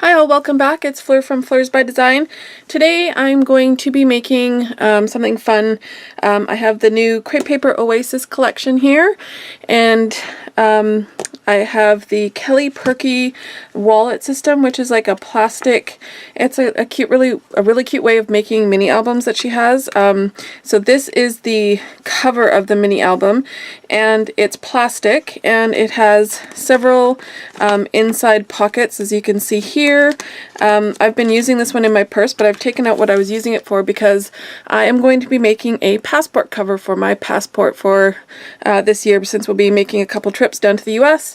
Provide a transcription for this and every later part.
Hi all, welcome back. It's Fleur from Fleursbydesign. Today I'm going to be making something fun. I have the new Crate Paper Oasis collection here, and I have the Kelly Purkey wallet system, which is like a plastic. It's a really cute way of making mini albums that she has. So this is the cover of the mini album, and it's plastic, and it has several inside pockets, as you can see here. I've been using this one in my purse, but I've taken out what I was using it for because I am going to be making a passport cover for my passport for this year, since we'll be making a couple trips down to the US.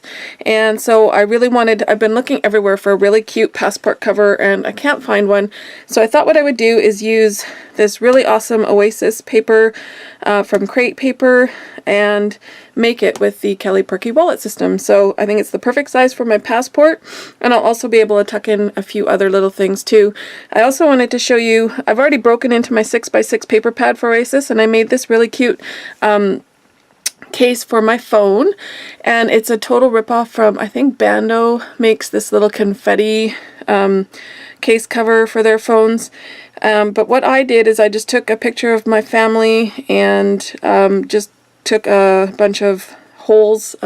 And so I've been looking everywhere for a really cute passport cover, and I can't find one. So I thought what I would do is use this really awesome Oasis paper from Crate Paper and make it with the Kelly Purkey wallet system. So I think it's the perfect size for my passport, and I'll also be able to tuck in a few other little things too. I also wanted to show you, I've already broken into my 6x6 paper pad for Oasis, and I made this really cute case for my phone, and it's a total ripoff from, I think Daiso makes this little confetti case cover for their phones. But what I did is I just took a picture of my family and just took a bunch of holes,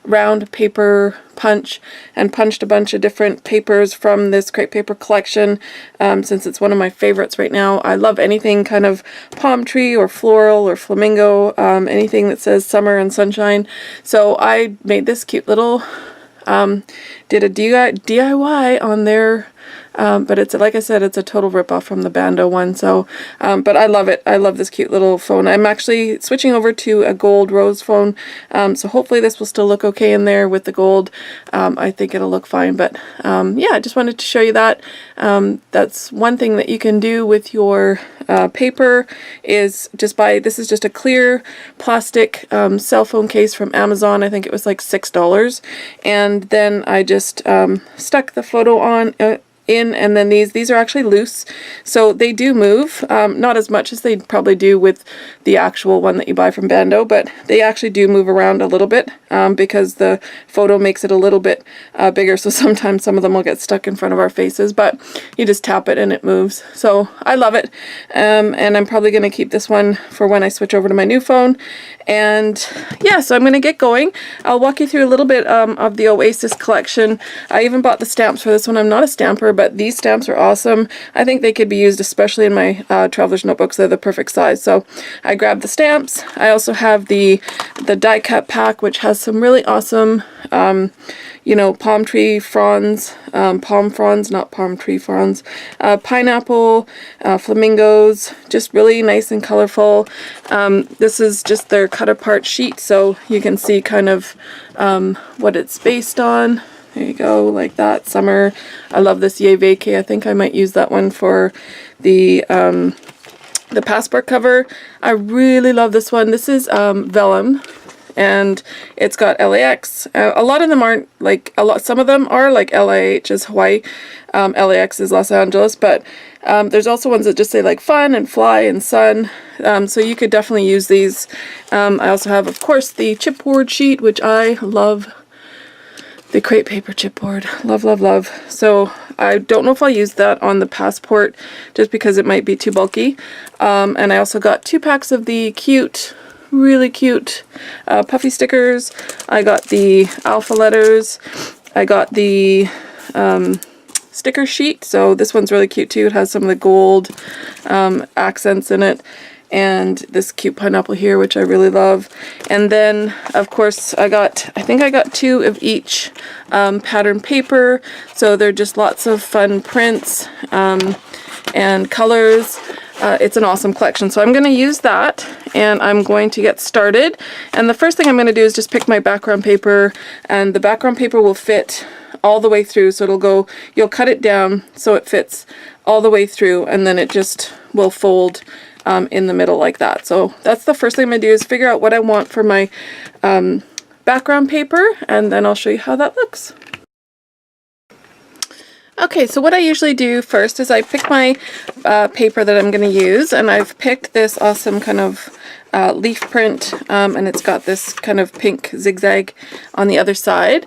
round paper punch, and punched a bunch of different papers from this Crate Paper collection, since it's one of my favorites right now. I love anything kind of palm tree or floral or flamingo, anything that says summer and sunshine. So I made this cute little, did a DIY on there. But it's, like I said, it's a total ripoff from the Daiso one. So, but I love it. I love this cute little phone. I'm actually switching over to a gold rose phone. So hopefully this will still look okay in there with the gold. I think it'll look fine. But yeah, I just wanted to show you that. That's one thing that you can do with your paper, is just buy, this is just a clear plastic cell phone case from Amazon. I think it was like $6. And then I just stuck the photo on in, and then these are actually loose, so they do move, not as much as they probably do with the actual one that you buy from Daiso, but they actually do move around a little bit, because the photo makes it a little bit bigger, so sometimes some of them will get stuck in front of our faces, but you just tap it and it moves. So I love it, and I'm probably going to keep this one for when I switch over to my new phone. And yeah, so I'm going to get going. I'll walk you through a little bit of the Oasis collection. I even bought the stamps for this one. I'm not a stamper, but these stamps are awesome. I think they could be used especially in my traveler's notebooks. They're the perfect size. So I grabbed the stamps. I also have the die cut pack, which has some really awesome you know, palm tree fronds, palm fronds, not palm tree fronds, pineapple, flamingos, just really nice and colorful. This is just their cut apart sheet, so you can see kind of what it's based on. There you go, like that, summer. I love this Yay Vacay. I think I might use that one for the passport cover. I really love this one. This is vellum, and it's got LAX. A lot of them aren't like, some of them are like LIH is Hawaii, LAX is Los Angeles, but there's also ones that just say like fun and fly and sun, so you could definitely use these. I also have, of course, the chipboard sheet, which I love. The Crate Paper chipboard, love, love, love. So I don't know if I'll use that on the passport just because it might be too bulky. And I also got 2 packs of the cute, really cute puffy stickers. I got the alpha letters. I got the sticker sheet. So this one's really cute too. It has some of the gold accents in it. And this cute pineapple here, which I really love. And then, of course, I think I got 2 of each pattern paper. So they're just lots of fun prints and colors. It's an awesome collection. So I'm going to use that, and I'm going to get started. And the first thing I'm going to do is just pick my background paper, and the background paper will fit all the way through. So it'll go, you'll cut it down so it fits all the way through, and then it just will fold in the middle like that. So that's the first thing I'm going to do, is figure out what I want for my background paper, and then I'll show you how that looks. Okay, so what I usually do first is I pick my paper that I'm going to use, and I've picked this awesome kind of leaf print, and it's got this kind of pink zigzag on the other side.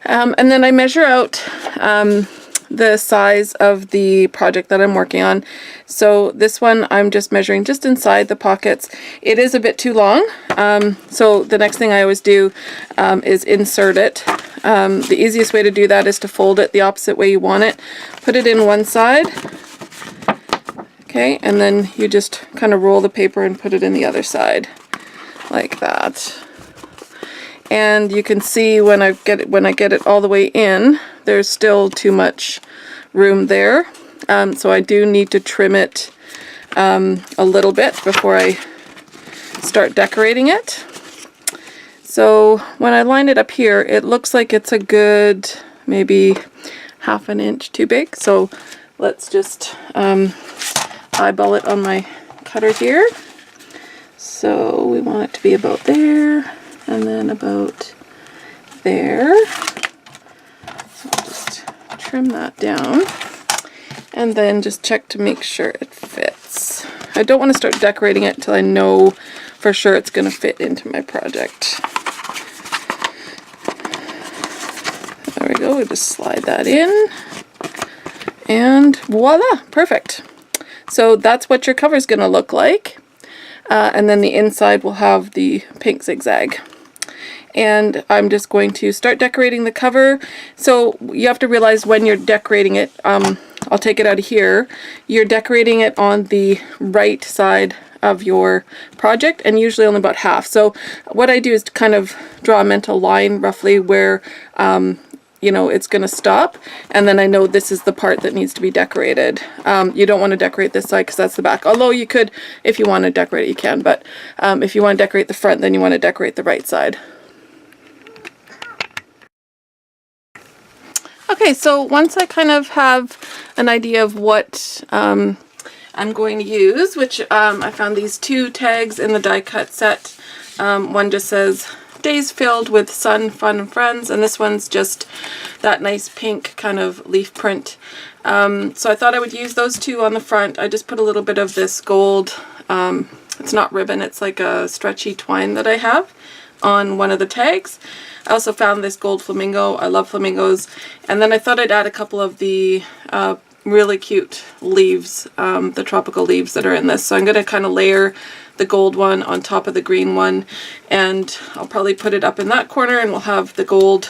And then I measure out the size of the project that I'm working on. So this one I'm just measuring just inside the pockets. It is a bit too long, so the next thing I always do is insert it. The easiest way to do that is to fold it the opposite way you want it. Put it in one side, okay, and then you just kind of roll the paper and put it in the other side, like that. And you can see when I get it all the way in, there's still too much room there. So I do need to trim it a little bit before I start decorating it. So when I line it up here, it looks like it's a good maybe half an inch too big. So let's just eyeball it on my cutter here. So we want it to be about there. And then about there. So I'll just trim that down and then just check to make sure it fits. I don't want to start decorating it until I know for sure it's going to fit into my project. There we go, we just slide that in and voila, perfect. So that's what your cover is going to look like. And then the inside will have the pink zigzag. And I'm just going to start decorating the cover. So you have to realize when you're decorating it, I'll take it out of here, you're decorating it on the right side of your project and usually only about half. So what I do is to kind of draw a mental line roughly where you know, it's going to stop, and then I know this is the part that needs to be decorated. You don't want to decorate this side because that's the back, although you could, if you want to decorate it, you can, but if you want to decorate the front, then you want to decorate the right side. Okay, so once I kind of have an idea of what I'm going to use, which I found these two tags in the die cut set. One just says days filled with sun, fun, and friends, and this one's just that nice pink kind of leaf print. So I thought I would use those two on the front. I just put a little bit of this gold, it's not ribbon, it's like a stretchy twine that I have on one of the tags. I also found this gold flamingo. I love flamingos. And then I thought I'd add a couple of the really cute leaves, the tropical leaves that are in this. So I'm going to kind of layer the gold one on top of the green one, and I'll probably put it up in that corner, and we'll have the gold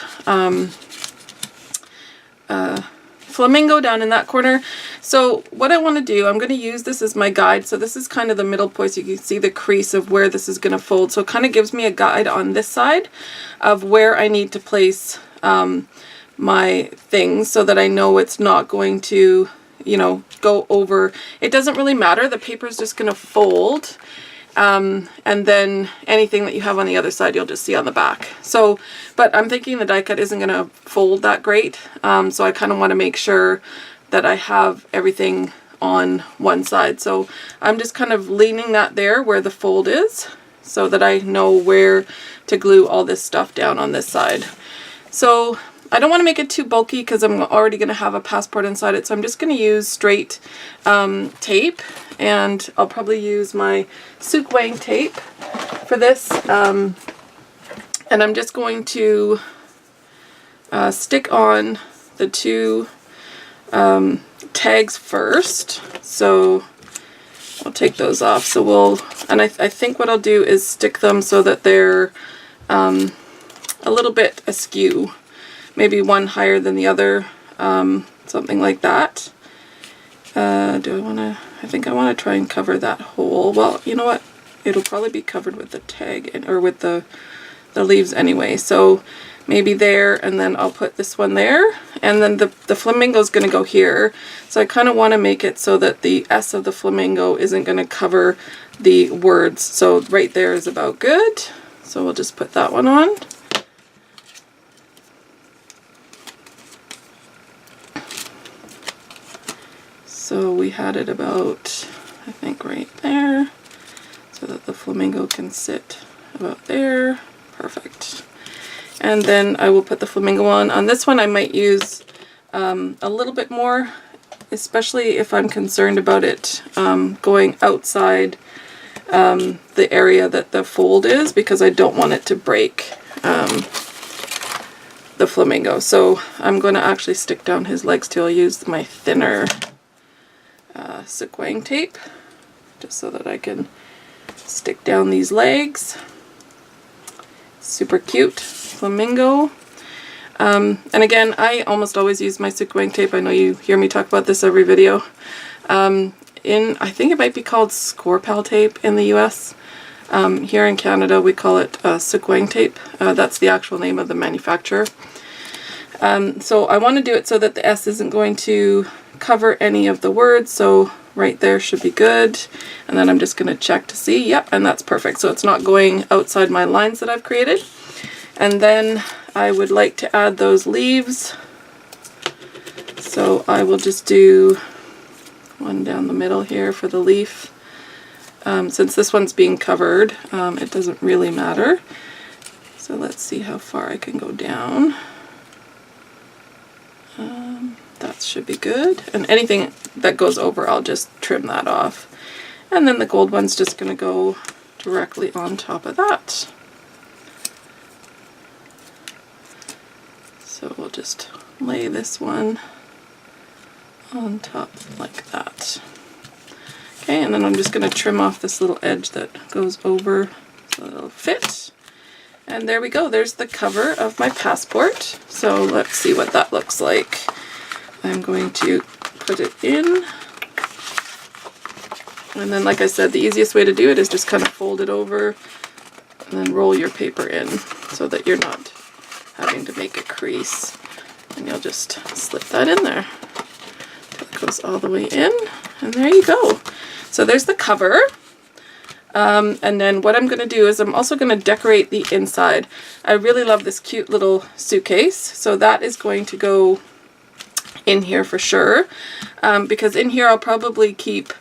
flamingo down in that corner. So what I want to do, I'm going to use this as my guide. So this is kind of the middle point, so you can see the crease of where this is going to fold. So it kind of gives me a guide on this side of where I need to place my things so that I know it's not going to, you know, go over. It doesn't really matter. The paper is just going to fold. And then anything that you have on the other side, you'll just see on the back. So, but I'm thinking the die cut isn't going to fold that great. So I kind of want to make sure that I have everything on one side. So I'm just kind of leaning that there where the fold is so that I know where to glue all this stuff down on this side. So I don't want to make it too bulky because I'm already going to have a passport inside it. So I'm just going to use straight tape, and I'll probably use my Sook Wang tape for this. And I'm just going to stick on the two tags first. So I'll take those off. So I think what I'll do is stick them so that they're a little bit askew. Maybe one higher than the other, something like that. I think I want to try and cover that hole. Well, you know what? It'll probably be covered with the tag or with the leaves anyway. So maybe there, and then I'll put this one there. And then the flamingo is going to go here. So I kind of want to make it so that the S of the flamingo isn't going to cover the words. So right there is about good. So we'll just put that one on. So we had it about, I think, right there, so that the flamingo can sit about there. Perfect. And then I will put the flamingo on. On this one I might use a little bit more, especially if I'm concerned about it going outside the area that the fold is, because I don't want it to break. the flamingo. So I'm going to actually stick down his legs too. I'll use my thinner sequin tape just so that I can stick down these legs. Super cute flamingo. And again, I almost always use my sequin tape. I know you hear me talk about this every video. I think it might be called Score-Pal tape in the US. Here in Canada we call it sequin tape. That's the actual name of the manufacturer. So I want to do it so that the S isn't going to cover any of the words, so right there should be good. And then I'm just going to check to see, yep, and that's perfect. So it's not going outside my lines that I've created. And then I would like to add those leaves. So I will just do one down the middle here for the leaf. Since this one's being covered, it doesn't really matter. So let's see how far I can go down. That should be good. And anything that goes over, I'll just trim that off. And then the gold one's just going to go directly on top of that. So we'll just lay this one on top like that. Okay, and then I'm just going to trim off this little edge that goes over so it'll fit. And there we go. There's the cover of my passport. So let's see what that looks like. I'm going to put it in. And then, like I said, the easiest way to do it is just kind of fold it over and then roll your paper in so that you're not having to make a crease. And you'll just slip that in there. That goes all the way in. And there you go. So there's the cover. And then what I'm going to do is I'm also going to decorate the inside. I really love this cute little suitcase. So that is going to go in here for sure. Because in here I'll probably keep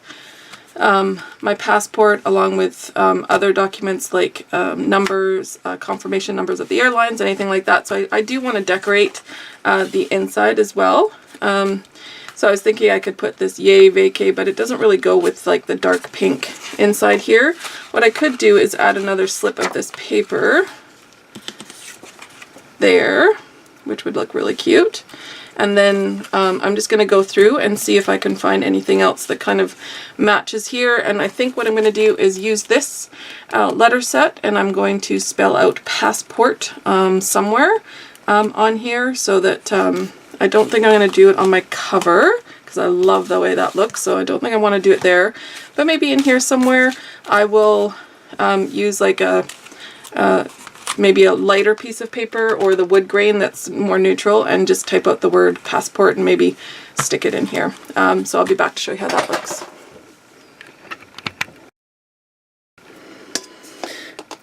my passport along with other documents like numbers, confirmation numbers of the airlines, anything like that. So I do want to decorate the inside as well. So I was thinking I could put this yay vacay, but it doesn't really go with like the dark pink inside here. What I could do is add another slip of this paper there, which would look really cute. And then I'm just going to go through and see if I can find anything else that kind of matches here. And I think what I'm going to do is use this letter set, and I'm going to spell out passport somewhere on here so that I don't think I'm going to do it on my cover because I love the way that looks. So I don't think I want to do it there. But maybe in here somewhere I will use like maybe a lighter piece of paper or the wood grain that's more neutral and just type out the word passport and maybe stick it in here. So I'll be back to show you how that looks.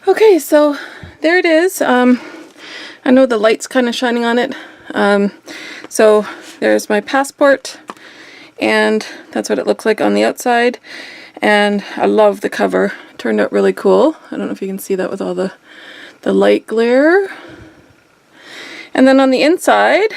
Okay, so there it is. I know the light's kind of shining on it. So there's my passport, and that's what it looks like on the outside. And I love the cover. It turned out really cool. I don't know if you can see that with all the light glare. And then on the inside,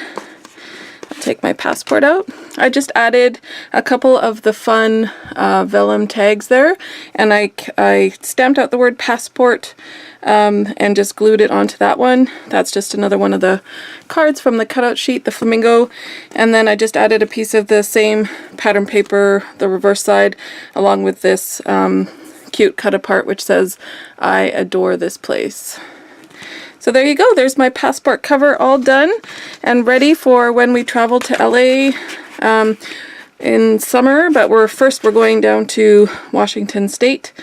I'll take my passport out. I just added a couple of the fun vellum tags there, and I stamped out the word passport and just glued it onto that one. That's just another one of the cards from the cutout sheet, the flamingo. And then I just added a piece of the same pattern paper, the reverse side, along with this cute cut apart which says, "I adore this place." So there you go. There's my passport cover all done and ready for when we travel to LA in summer. But we're going down to Washington State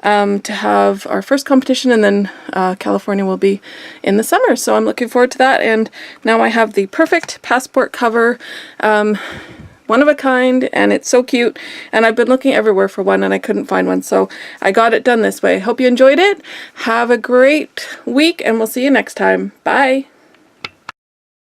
to have our first competition, and then California will be in the summer. So I'm looking forward to that. And now I have the perfect passport cover. One of a kind, and it's so cute, and I've been looking everywhere for one and I couldn't find one, so I got it done this way. Hope you enjoyed it. Have a great week, and we'll see you next time. Bye.